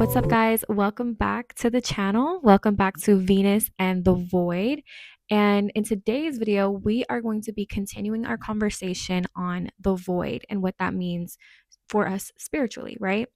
What's up, guys? Welcome back to the channel. Welcome back to Venus and the Void. And in today's video, we are going to be continuing our conversation on the void and what that means for us spiritually, right?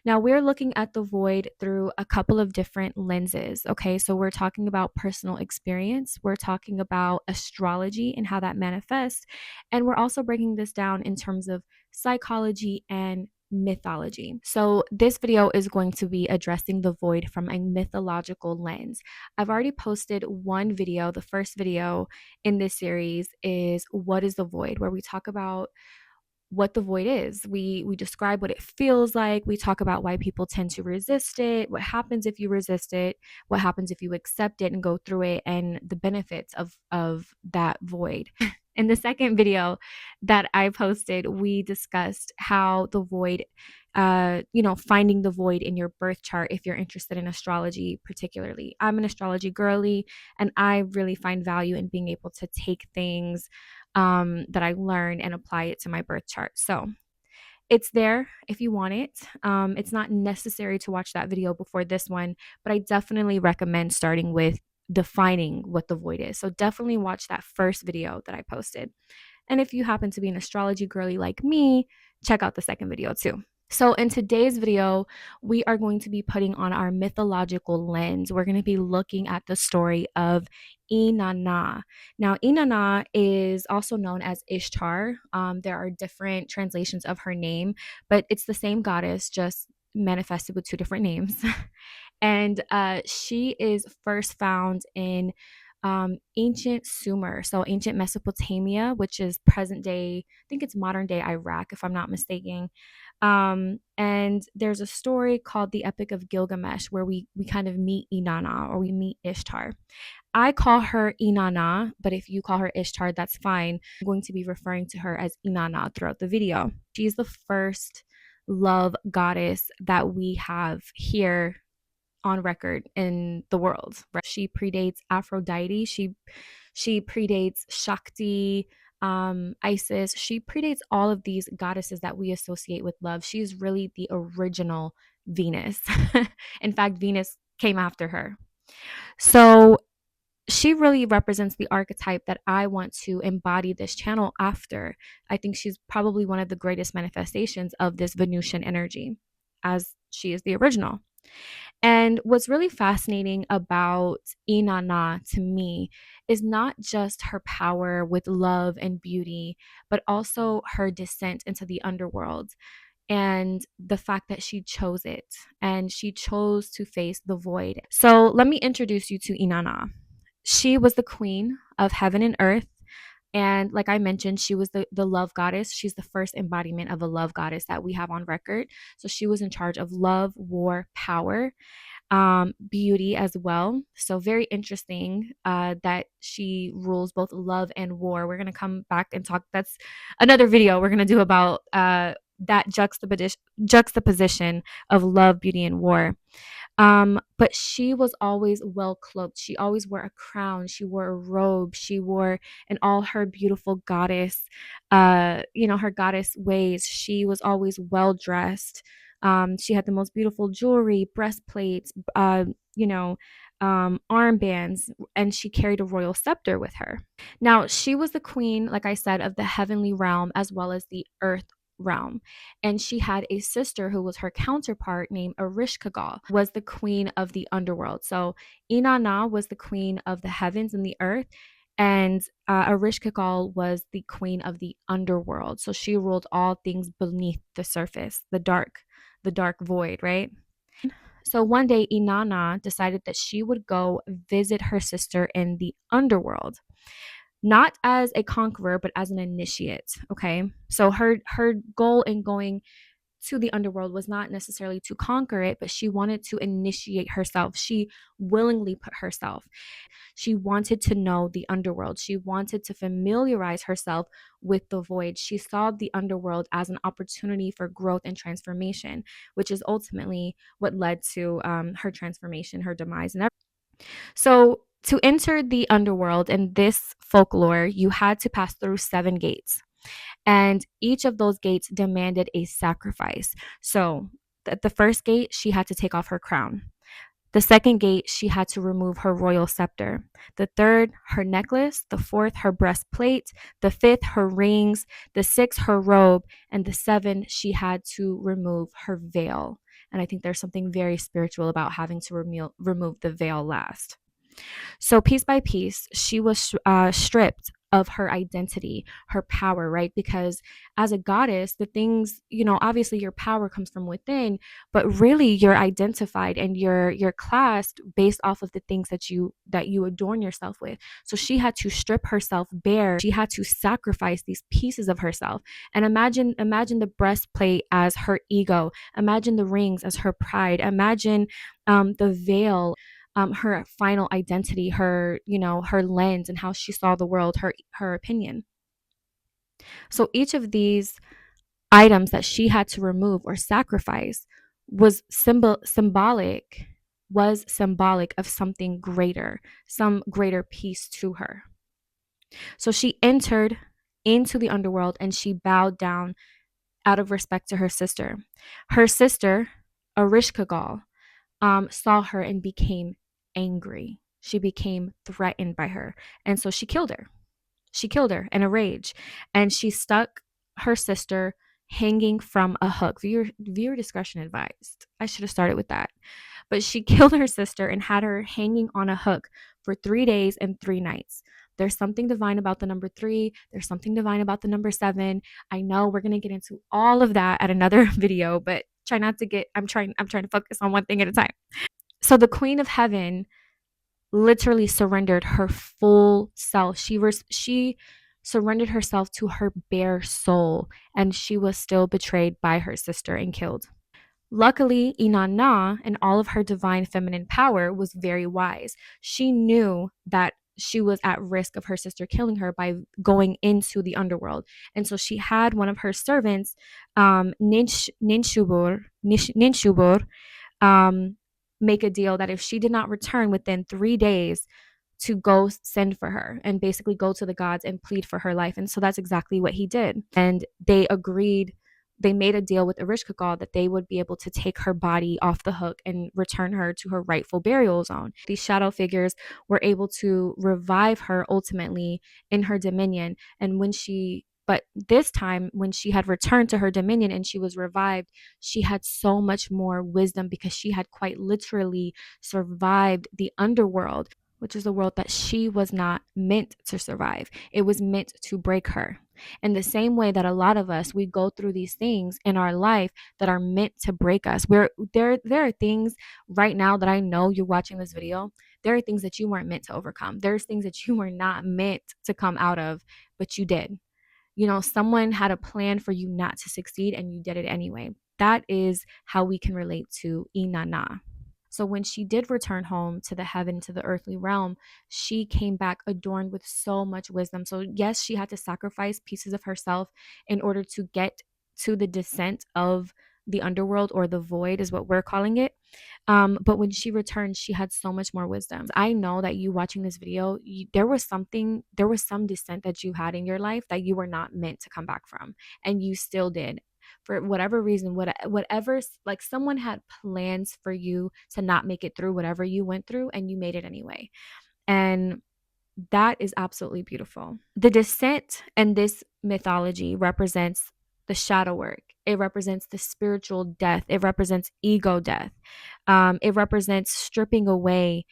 Now, we're looking at the void through a couple of different lenses, okay? So, we're talking about personal experience, we're talking about astrology and how that manifests, and we're also breaking this down in terms of psychology and mythology. So, this video is going to be addressing the void from a mythological lens. I've already posted one video. The first video in this series is What is the Void, where we talk about what the void is. We describe what it feels like. We talk about why people tend to resist it, what happens if you resist it, what happens if you accept it and go through it, and the benefits of that void. In the second video that I posted, we discussed how the void, finding the void in your birth chart if you're interested in astrology, particularly. I'm an astrology girly, and I really find value in being able to take things that I learned and apply it to my birth chart. So it's there if you want it. It's not necessary to watch that video before this one, but I definitely recommend starting with defining what the void is. So definitely watch that first video that I posted. And if you happen to be an astrology girly like me, check out the second video too. So in today's video, we are going to be putting on our mythological lens. We're going to be looking at the story of Inanna. Now, Inanna is also known as Ishtar. There are different translations of her name, but it's the same goddess, just manifested with two different names. And she is first found in ancient Sumer, so ancient Mesopotamia, which is present day, I think it's modern day Iraq, if I'm not mistaken. And there's a story called the Epic of Gilgamesh where we kind of meet Inanna, or we meet Ishtar. I call her Inanna, but if you call her Ishtar, that's fine. I'm going to be referring to her as Inanna throughout the video. She's the first love goddess that we have here on record in the world. She predates Aphrodite. She predates Shakti, Isis. She predates all of these goddesses that we associate with love. She's really the original Venus. In fact, Venus came after her. So she really represents the archetype that I want to embody this channel after. I think she's probably one of the greatest manifestations of this Venusian energy, as she is the original. And what's really fascinating about Inanna to me is not just her power with love and beauty, but also her descent into the underworld and the fact that she chose it and she chose to face the void. So let me introduce you to Inanna. She was the queen of heaven and earth. And like I mentioned, she was the love goddess. She's the first embodiment of a love goddess that we have on record. So she was in charge of love, war, power, beauty as well. So very interesting that she rules both love and war. We're going to come back and talk. That's another video we're going to do about that juxtaposition of love, beauty, and war. But she was always well cloaked. She always wore a crown. She wore a robe. She wore in all her beautiful goddess, her goddess ways. She was always well dressed. She had the most beautiful jewelry, breastplates, armbands, and she carried a royal scepter with her. Now, she was the queen, like I said, of the heavenly realm as well as the earth realm, and she had a sister who was her counterpart named Erishkigal, was the queen of the underworld. So Inanna was the queen of the heavens and the earth, and Erishkigal was the queen of the underworld. So she ruled all things beneath the surface, the dark void, right? So one day Inanna decided that she would go visit her sister in the underworld, not as a conqueror, but as an initiate. Okay. So her goal in going to the underworld was not necessarily to conquer it, but she wanted to initiate herself. She willingly put herself. She wanted to know the underworld. She wanted to familiarize herself with the void. She saw the underworld as an opportunity for growth and transformation, which is ultimately what led to her transformation, her demise, and everything. So to enter the underworld in this folklore, you had to pass through 7 gates. And each of those gates demanded a sacrifice. So At the first gate, she had to take off her crown. The second gate, she had to remove her royal scepter. The third, her necklace. The fourth, her breastplate. The fifth, her rings. The sixth, her robe. And the seventh, she had to remove her veil. And I think there's something very spiritual about having to remove the veil last. So piece by piece, she was stripped of her identity, her power, right? Because as a goddess, the things, obviously your power comes from within, but really you're identified and you're classed based off of the things that you adorn yourself with. So she had to strip herself bare. She had to sacrifice these pieces of herself. And imagine the breastplate as her ego. Imagine the rings as her pride. Imagine the veil, her final identity, her lens and how she saw the world, her opinion. So each of these items that she had to remove or sacrifice was symbolic of something greater, some greater piece to her. So she entered into the underworld and she bowed down out of respect to her sister. Her sister, Ereshkigal, saw her and became angry. She became threatened by her. And so she killed her. She killed her in a rage. And she stuck her sister hanging from a hook. Viewer discretion advised. I should have started with that. But she killed her sister and had her hanging on a hook for 3 days and 3 nights. There's something divine about the number 3. There's something divine about the number 7. I know we're going to get into all of that at another video, but try not to get I'm trying to focus on one thing at a time. So the Queen of Heaven literally surrendered her full self. She surrendered herself to her bare soul, and she was still betrayed by her sister and killed. Luckily, Inanna, and all of her divine feminine power, was very wise. She knew that she was at risk of her sister killing her by going into the underworld. And so she had one of her servants, Ninshubur, make a deal that if she did not return within 3 days, to go send for her and basically go to the gods and plead for her life. And so that's exactly what he did. And they agreed, they made a deal with Ereshkigal that they would be able to take her body off the hook and return her to her rightful burial zone. These shadow figures were able to revive her ultimately in her dominion. And but this time, when she had returned to her dominion and she was revived, she had so much more wisdom because she had quite literally survived the underworld, which is a world that she was not meant to survive. It was meant to break her. In the same way that a lot of us, we go through these things in our life that are meant to break us. There are things right now that I know you're watching this video. There are things that you weren't meant to overcome. There's things that you were not meant to come out of, but you did. Someone had a plan for you not to succeed and you did it anyway. That is how we can relate to Inanna. So when she did return home to the heaven, to the earthly realm, she came back adorned with so much wisdom. So yes, she had to sacrifice pieces of herself in order to get to the descent of the underworld, or the void is what we're calling it. But when she returned, she had so much more wisdom. I know that you watching this video, there was some descent that you had in your life that you were not meant to come back from, and you still did. For whatever reason, whatever, like someone had plans for you to not make it through whatever you went through, and you made it anyway. And that is absolutely beautiful. The descent in this mythology represents the shadow work. It represents the spiritual death. It represents ego death. It represents stripping away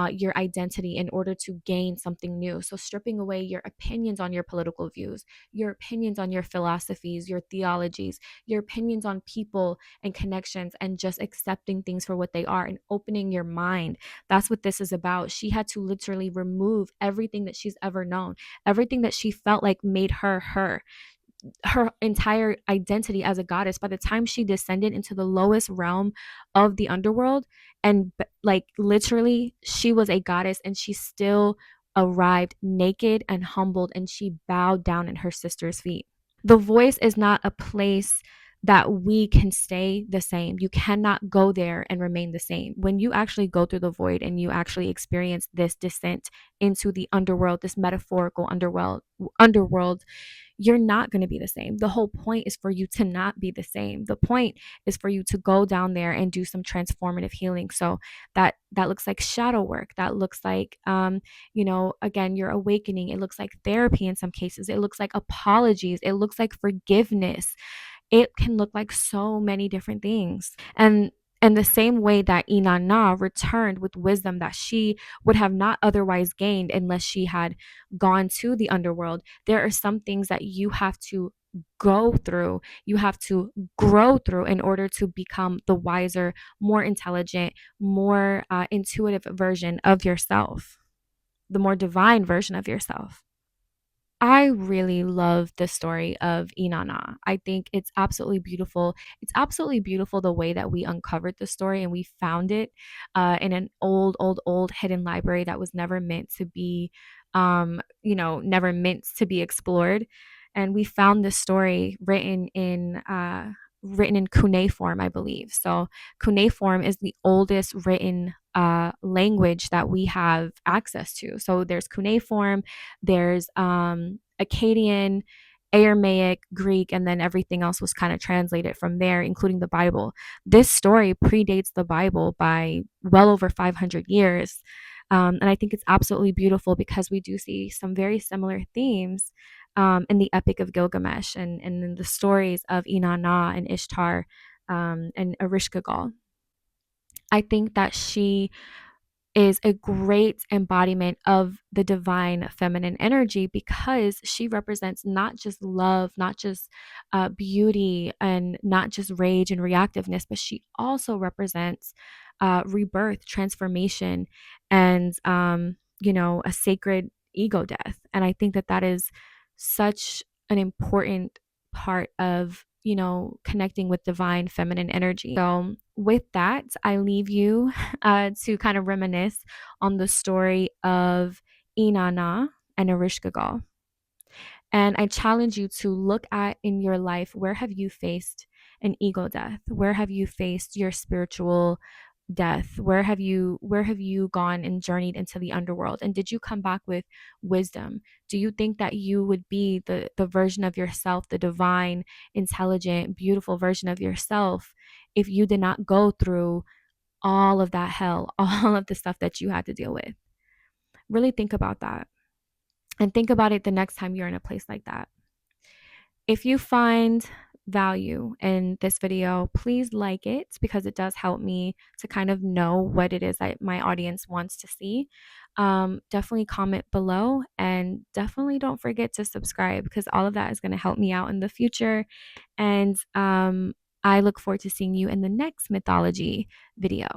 your identity in order to gain something new. So stripping away your opinions on your political views, your opinions on your philosophies, your theologies, your opinions on people and connections, and just accepting things for what they are and opening your mind. That's what this is about. She had to literally remove everything that she's ever known, everything that she felt like made her entire identity as a goddess. By the time she descended into the lowest realm of the underworld, and like literally she was a goddess, and she still arrived naked and humbled, and she bowed down at her sister's feet. The voice is not a place that we can stay the same. You cannot go there and remain the same. When you actually go through the void and you actually experience this descent into the underworld, this metaphorical underworld, you're not going to be the same. The whole point is for you to not be the same. The point is for you to go down there and do some transformative healing. So that looks like shadow work. That looks like again, your awakening. It looks like therapy in some cases. It looks like apologies. It looks like forgiveness. It can look like so many different things. And the same way that Inanna returned with wisdom that she would have not otherwise gained unless she had gone to the underworld, there are some things that you have to go through, you have to grow through in order to become the wiser, more intelligent, more intuitive version of yourself, the more divine version of yourself. I really love the story of Inanna. I think it's absolutely beautiful. It's absolutely beautiful the way that we uncovered the story and we found it in an old hidden library that was never meant to be, never meant to be explored. And we found this story written in cuneiform, I believe. So cuneiform is the oldest written language that we have access to. So there's cuneiform, there's Akkadian, Aramaic, Greek, and then everything else was kind of translated from there, including the Bible. This story predates the Bible by well over 500 years. And I think it's absolutely beautiful because we do see some very similar themes in the Epic of Gilgamesh and in the stories of Inanna and Ishtar and Erishkigal. I think that she is a great embodiment of the divine feminine energy because she represents not just love, not just beauty, and not just rage and reactiveness, but she also represents rebirth, transformation, and a sacred ego death. And I think that that is such an important part of connecting with divine feminine energy. So with that, I leave you to kind of reminisce on the story of Inanna and Erishkigal. And I challenge you to look at in your life, where have you faced an ego death? Where have you faced your spiritual death? Where have you gone and journeyed into the underworld? And did you come back with wisdom? Do you think that you would be the version of yourself, the divine, intelligent, beautiful version of yourself, if you did not go through all of that hell, all of the stuff that you had to deal with? Really think about that. And think about it the next time you're in a place like that. If you find value in this video, please like it because it does help me to kind of know what it is that my audience wants to see. Definitely comment below and definitely don't forget to subscribe because all of that is going to help me out in the future. And I look forward to seeing you in the next mythology video.